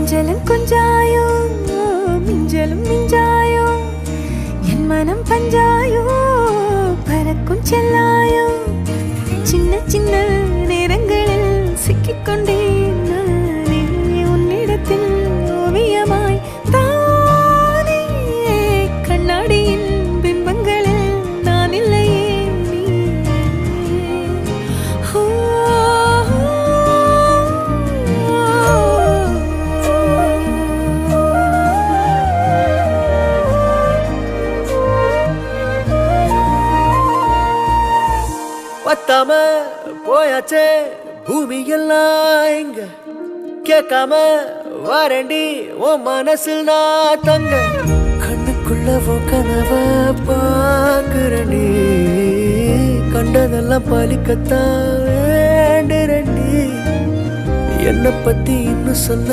கொஞ்சலும் கொஞ்சாயோ மிஞ்சலும் மிஞ்சாயோ என் மனம் பஞ்சாயோ பறக்கும் செல்லாயோ சின்ன சின்ன நேரங்களில் சிக்கிக்கொண்டேன் நானே உன்னிடத்தில் ஓவியமாய் தானே கண்ணாடியின் பிம்பங்களில் நான் இல்லையே நீ பத்தாம போயாச்சே பூமி எல்லாம் இங்க கேட்காம வாரண்டி உன் மனசில் நான் தங்க கண்ணுக்குள்ள கனவ பாக்குறண்டி கண்டதெல்லாம் பலிக்கத்தான் வேண்டுறண்டி என்னை பத்தி இன்னும் சொல்ல